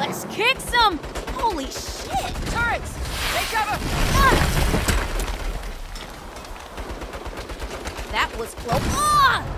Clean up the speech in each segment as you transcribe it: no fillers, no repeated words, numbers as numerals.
Let's kick some! Holy shit! Turrets! Take cover! That was close. Ah!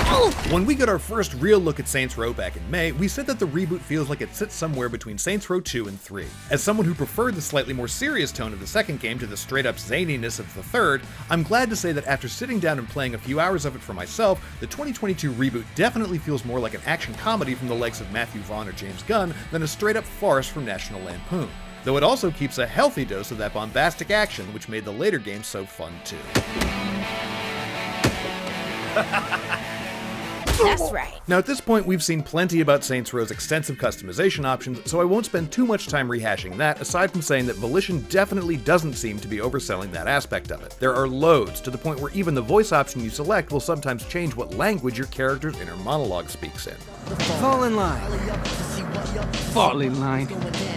Oh! When we got our first real look at Saintsrow back in May, we said that the reboot feels like it sits somewhere between Saintsrow 2 and 3. As someone who preferred the slightly more serious tone of the second game to the straight-up zaniness of the third, I'm glad to say that after sitting down and playing a few hours of it for myself, the 2022 reboot definitely feels more like an action comedy from the likes of Matthew Vaughn or James Gunn than a straight-up farce from National Lampoon. Though it also keeps a healthy dose of that bombastic action, which made the later games so fun too. That's right. Now at this point we've seen plenty about Saintsrow's extensive customization options, so I won't spend too much time rehashing that, aside from saying that Volition definitely doesn't seem to be overselling that aspect of it. There are loads, to the point where even the voice option you select will sometimes change what language your character's inner monologue speaks in. Fall in line. Fall in line.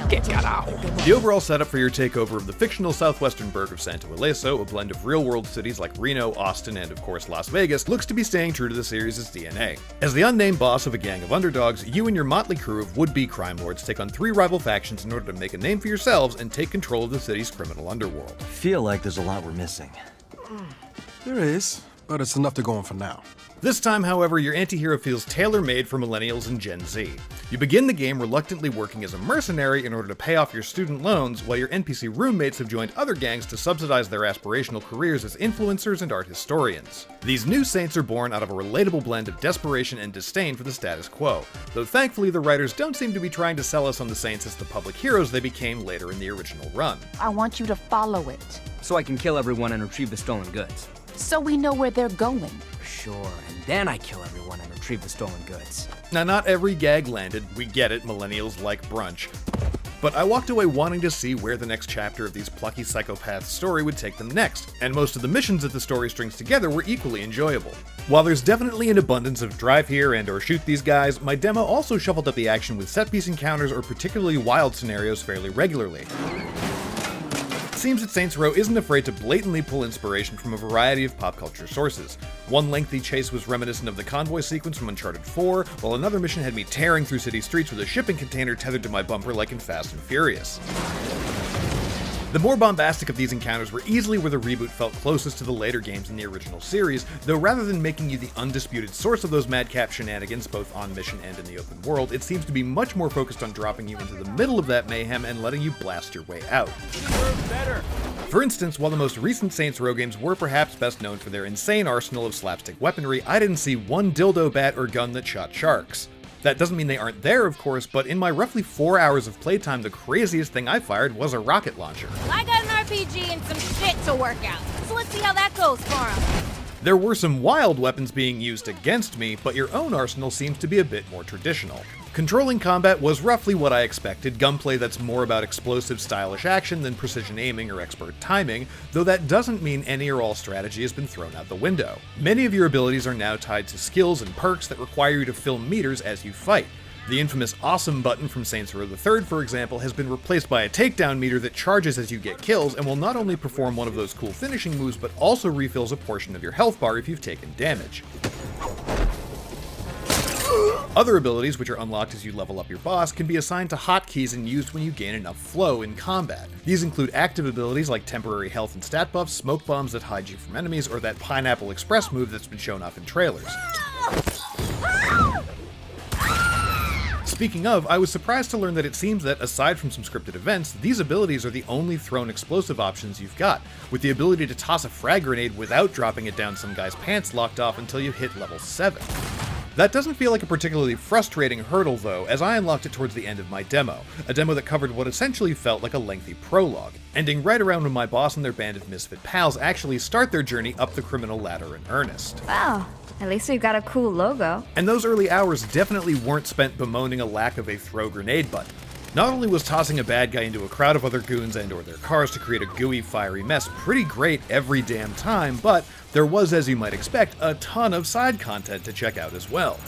Get out. The overall setup for your takeover of the fictional southwestern burg of Santo Ileso, a blend of real-world cities like Reno, Austin, and of course Las Vegas, looks to be staying true to the series' DNA. As the unnamed boss of a gang of underdogs, you and your motley crew of would-be crime lords take on 3 rival factions in order to make a name for yourselves and take control of the city's criminal underworld. I feel like there's a lot we're missing. There is, but it's enough to go on for now. This time, however, your antihero feels tailor-made for millennials and Gen Z. You begin the game reluctantly working as a mercenary in order to pay off your student loans, while your NPC roommates have joined other gangs to subsidize their aspirational careers as influencers and art historians. These new Saints are born out of a relatable blend of desperation and disdain for the status quo, though thankfully the writers don't seem to be trying to sell us on the Saints as the public heroes they became later in the original run. I want you to follow it, So I can kill everyone and retrieve the stolen goods. so we know where they're going. Sure, and then I kill everyone and retrieve the stolen goods. Now, not every gag landed, we get it, millennials like brunch. But I walked away wanting to see where the next chapter of these plucky psychopaths' story would take them next, and most of the missions that the story strings together were equally enjoyable. While there's definitely an abundance of drive here and or shoot these guys, my demo also shuffled up the action with set-piece encounters or particularly wild scenarios fairly regularly. It seems that Saintsrow isn't afraid to blatantly pull inspiration from a variety of pop culture sources. One lengthy chase was reminiscent of the convoy sequence from Uncharted 4, while another mission had me tearing through city streets with a shipping container tethered to my bumper like in Fast and Furious. The more bombastic of these encounters were easily where the reboot felt closest to the later games in the original series, though rather than making you the undisputed source of those madcap shenanigans both on mission and in the open world, it seems to be much more focused on dropping you into the middle of that mayhem and letting you blast your way out. For instance, while the most recent Saintsrow games were perhaps best known for their insane arsenal of slapstick weaponry, I didn't see one dildo bat or gun that shot sharks. That doesn't mean they aren't there, of course, but in my roughly 4 hours of playtime, the craziest thing I fired was a rocket launcher. I got an RPG and some shit to work out, so let's see how that goes for him. There were some wild weapons being used against me, but your own arsenal seems to be a bit more traditional. Controlling combat was roughly what I expected, gunplay that's more about explosive, stylish action than precision aiming or expert timing, though that doesn't mean any or all strategy has been thrown out the window. Many of your abilities are now tied to skills and perks that require you to fill meters as you fight. The infamous awesome button from Saintsrow III, for example, has been replaced by a takedown meter that charges as you get kills and will not only perform one of those cool finishing moves, but also refills a portion of your health bar if you've taken damage. Other abilities, which are unlocked as you level up your boss, can be assigned to hotkeys and used when you gain enough flow in combat. These include active abilities like temporary health and stat buffs, smoke bombs that hide you from enemies, or that Pineapple Express move that's been shown off in trailers. Speaking of, I was surprised to learn that it seems that, aside from some scripted events, these abilities are the only thrown explosive options you've got, with the ability to toss a frag grenade without dropping it down some guy's pants locked off until you hit level 7. That doesn't feel like a particularly frustrating hurdle though, as I unlocked it towards the end of my demo, a demo that covered what essentially felt like a lengthy prologue, ending right around when my boss and their band of misfit pals actually start their journey up the criminal ladder in earnest. Wow, at least we've got a cool logo. And those early hours definitely weren't spent bemoaning a lack of a throw grenade button. Not only was tossing a bad guy into a crowd of other goons and or their cars to create a gooey, fiery mess pretty great every damn time, but there was, as you might expect, a ton of side content to check out as well.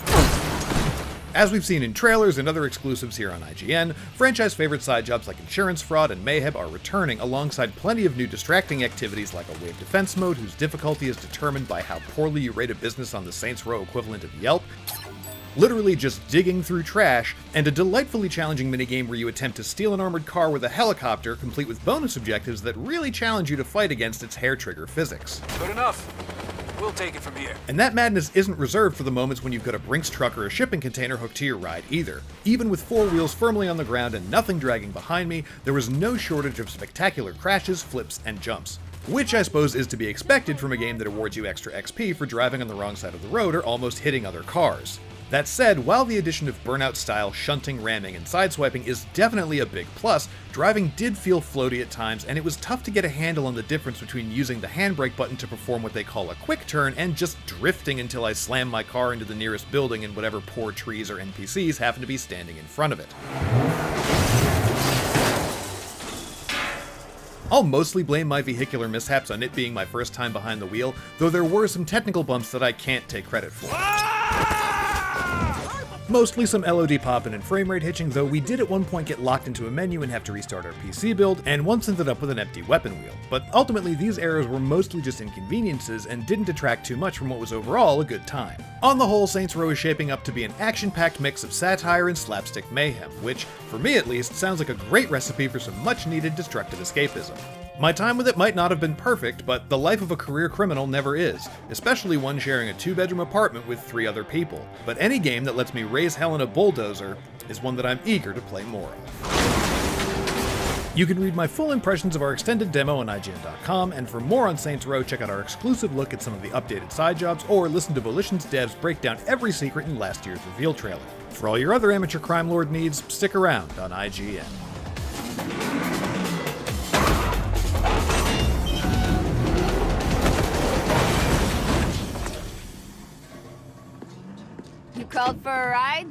As we've seen in trailers and other exclusives here on IGN, franchise favorite side jobs like insurance fraud and mayhem are returning alongside plenty of new distracting activities like a wave defense mode whose difficulty is determined by how poorly you rate a business on the Saints Row equivalent of Yelp, literally just digging through trash, and a delightfully challenging minigame where you attempt to steal an armored car with a helicopter, complete with bonus objectives that really challenge you to fight against its hair-trigger physics. Good enough. We'll take it from here. And that madness isn't reserved for the moments when you've got a Brinks truck or a shipping container hooked to your ride either. Even with 4 wheels firmly on the ground and nothing dragging behind me, there was no shortage of spectacular crashes, flips, and jumps. Which I suppose is to be expected from a game that awards you extra XP for driving on the wrong side of the road or almost hitting other cars. That said, while the addition of Burnout-style shunting, ramming, and sideswiping is definitely a big plus, driving did feel floaty at times, and it was tough to get a handle on the difference between using the handbrake button to perform what they call a quick turn and just drifting until I slam my car into the nearest building and whatever poor trees or NPCs happen to be standing in front of it. I'll mostly blame my vehicular mishaps on it being my first time behind the wheel, though there were some technical bumps that I can't take credit for. Mostly some LOD popping and frame rate hitching, though we did at one point get locked into a menu and have to restart our PC build, and once ended up with an empty weapon wheel. But ultimately these errors were mostly just inconveniences and didn't detract too much from what was overall a good time. On the whole, Saintsrow is shaping up to be an action-packed mix of satire and slapstick mayhem, which, for me at least, sounds like a great recipe for some much-needed destructive escapism. My time with it might not have been perfect, but the life of a career criminal never is, especially one sharing a 2-bedroom apartment with 3 other people. But any game that lets me raise hell in a bulldozer is one that I'm eager to play more of. You can read my full impressions of our extended demo on IGN.com, and for more on Saintsrow, check out our exclusive look at some of the updated side jobs, or listen to Volition's devs break down every secret in last year's reveal trailer. For all your other amateur crime lord needs, stick around on IGN. You called for a ride?